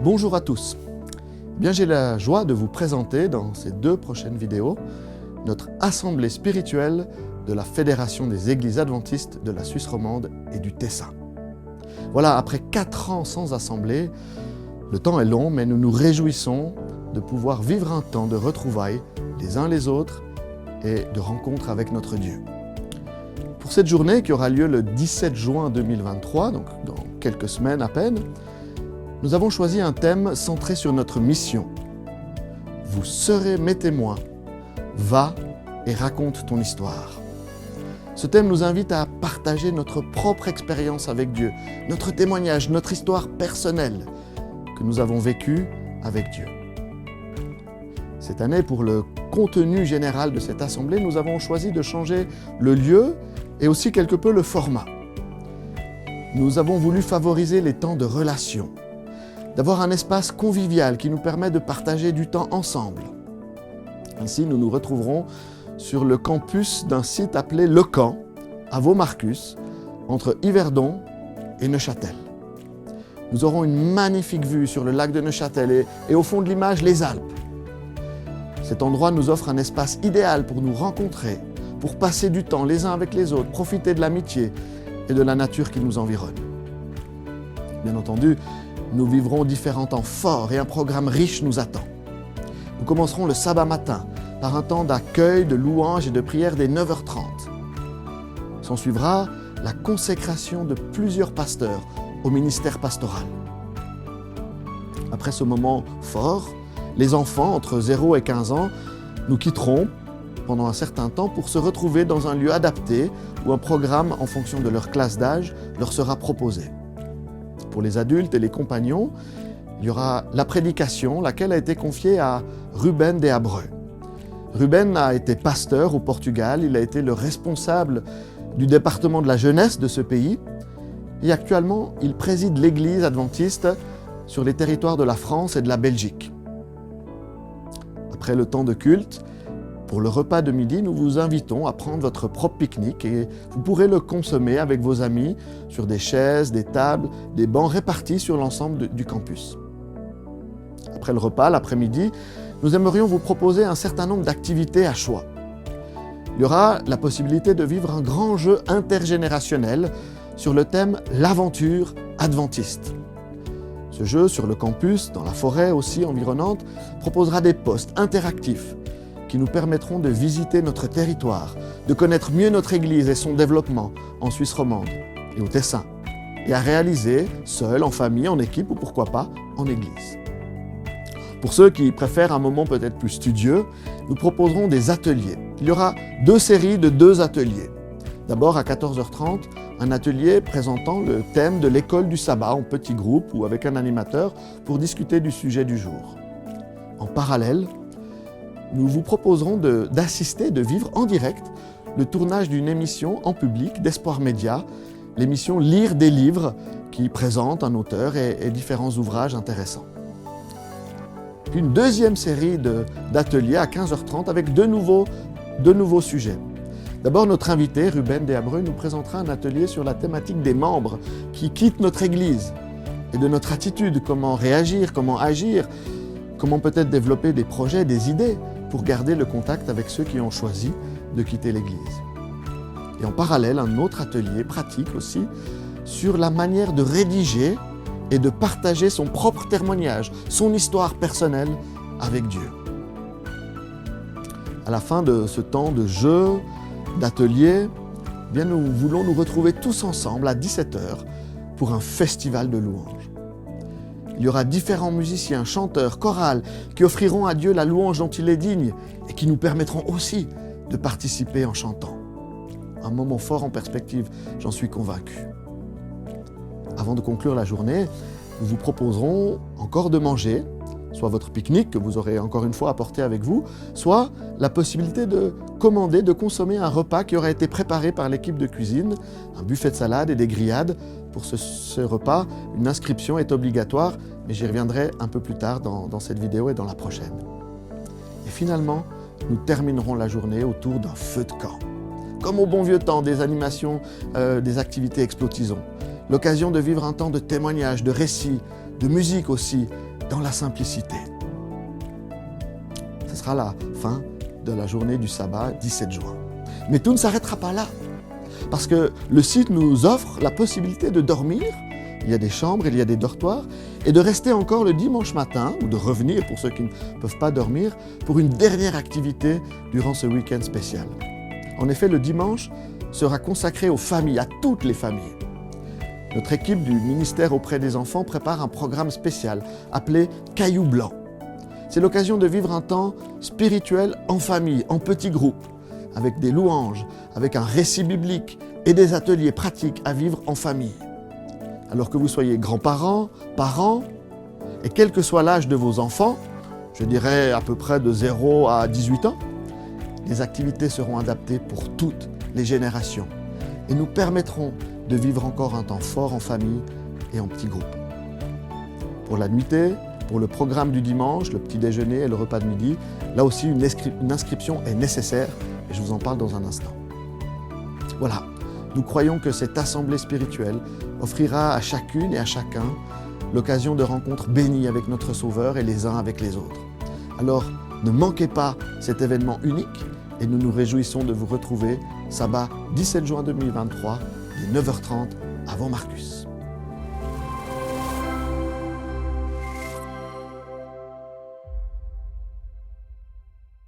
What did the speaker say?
Bonjour à tous. Bien, j'ai la joie de vous présenter dans ces 2 prochaines vidéos notre assemblée spirituelle de la Fédération des Églises Adventistes de la Suisse romande et du Tessin. Voilà, après 4 ans sans assemblée, le temps est long, mais nous nous réjouissons de pouvoir vivre un temps de retrouvailles les uns les autres et de rencontre avec notre Dieu. Pour cette journée qui aura lieu le 17 juin 2023, donc dans quelques semaines à peine, nous avons choisi un thème centré sur notre mission. Vous serez mes témoins, va et raconte ton histoire. Ce thème nous invite à partager notre propre expérience avec Dieu, notre témoignage, notre histoire personnelle que nous avons vécue avec Dieu. Cette année, pour le contenu général de cette assemblée, nous avons choisi de changer le lieu et aussi quelque peu le format. Nous avons voulu favoriser les temps de relation, d'avoir un espace convivial qui nous permet de partager du temps ensemble. Ainsi, nous nous retrouverons sur le campus d'un site appelé Le Camp, à Vaux-Marcus, entre Yverdon et Neuchâtel. Nous aurons une magnifique vue sur le lac de Neuchâtel et au fond de l'image, les Alpes. Cet endroit nous offre un espace idéal pour nous rencontrer, pour passer du temps les uns avec les autres, profiter de l'amitié et de la nature qui nous environne. Bien entendu, nous vivrons différents temps forts et un programme riche nous attend. Nous commencerons le sabbat matin par un temps d'accueil, de louange et de prière dès 9h30. S'en suivra la consécration de plusieurs pasteurs au ministère pastoral. Après ce moment fort, les enfants entre 0 et 15 ans nous quitteront pendant un certain temps pour se retrouver dans un lieu adapté où un programme en fonction de leur classe d'âge leur sera proposé. Pour les adultes et les compagnons, il y aura la prédication, laquelle a été confiée à Ruben de Abreu. Ruben a été pasteur au Portugal, il a été le responsable du département de la jeunesse de ce pays et actuellement il préside l'église adventiste sur les territoires de la France et de la Belgique. Après le temps de culte, pour le repas de midi, nous vous invitons à prendre votre propre pique-nique et vous pourrez le consommer avec vos amis sur des chaises, des tables, des bancs répartis sur l'ensemble du campus. Après le repas, l'après-midi, nous aimerions vous proposer un certain nombre d'activités à choix. Il y aura la possibilité de vivre un grand jeu intergénérationnel sur le thème « L'aventure adventiste ». Ce jeu sur le campus, dans la forêt aussi environnante, proposera des postes interactifs qui nous permettront de visiter notre territoire, de connaître mieux notre Église et son développement en Suisse romande et au Tessin, et à réaliser, seul, en famille, en équipe ou pourquoi pas, en Église. Pour ceux qui préfèrent un moment peut-être plus studieux, nous proposerons des ateliers. Il y aura 2 séries de 2 ateliers. D'abord à 14h30, un atelier présentant le thème de l'école du sabbat en petits groupes ou avec un animateur pour discuter du sujet du jour. En parallèle, nous vous proposerons d'assister, de vivre en direct le tournage d'une émission en public d'Espoir Média, l'émission Lire des livres qui présente un auteur et différents ouvrages intéressants. Puis une 2e série d'ateliers à 15h30 avec de nouveaux sujets. D'abord, notre invité, Ruben de Abreu, nous présentera un atelier sur la thématique des membres qui quittent notre Église et de notre attitude, comment réagir, comment agir, comment peut-être développer des projets, des idées pour garder le contact avec ceux qui ont choisi de quitter l'Église. Et en parallèle, un autre atelier pratique aussi sur la manière de rédiger et de partager son propre témoignage, son histoire personnelle avec Dieu. À la fin de ce temps de jeu, d'atelier, bien nous voulons nous retrouver tous ensemble à 17h pour un festival de louanges. Il y aura différents musiciens, chanteurs, chorales qui offriront à Dieu la louange dont il est digne et qui nous permettront aussi de participer en chantant. Un moment fort en perspective, j'en suis convaincu. Avant de conclure la journée, nous vous proposerons encore de manger, soit votre pique-nique que vous aurez encore une fois apporté avec vous, soit la possibilité de commander, de consommer un repas qui aura été préparé par l'équipe de cuisine, un buffet de salade et des grillades. Pour ce repas, une inscription est obligatoire, mais j'y reviendrai un peu plus tard dans cette vidéo et dans la prochaine. Et finalement, nous terminerons la journée autour d'un feu de camp. Comme au bon vieux temps, des animations, des activités explotisons. L'occasion de vivre un temps de témoignage, de récits, de musique aussi, dans la simplicité. Ce sera la fin de la journée du sabbat, 17 juin. Mais tout ne s'arrêtera pas là, parce que le site nous offre la possibilité de dormir. Il y a des chambres, il y a des dortoirs, et de rester encore le dimanche matin, ou de revenir pour ceux qui ne peuvent pas dormir, pour une dernière activité durant ce week-end spécial. En effet, le dimanche sera consacré aux familles, à toutes les familles. Notre équipe du ministère auprès des enfants prépare un programme spécial appelé Caillou Blanc. C'est l'occasion de vivre un temps spirituel en famille, en petits groupes, avec des louanges, avec un récit biblique et des ateliers pratiques à vivre en famille. Alors que vous soyez grands-parents, parents, et quel que soit l'âge de vos enfants, je dirais à peu près de 0 à 18 ans, les activités seront adaptées pour toutes les générations et nous permettront de vivre encore un temps fort en famille et en petits groupes. Pour la nuitée, pour le programme du dimanche, le petit déjeuner et le repas de midi, là aussi une inscription est nécessaire et je vous en parle dans un instant. Voilà, nous croyons que cette assemblée spirituelle offrira à chacune et à chacun l'occasion de rencontres bénies avec notre Sauveur et les uns avec les autres. Alors, ne manquez pas cet événement unique et nous nous réjouissons de vous retrouver sabbat 17 juin 2023, dès 9h30 avant Marcus.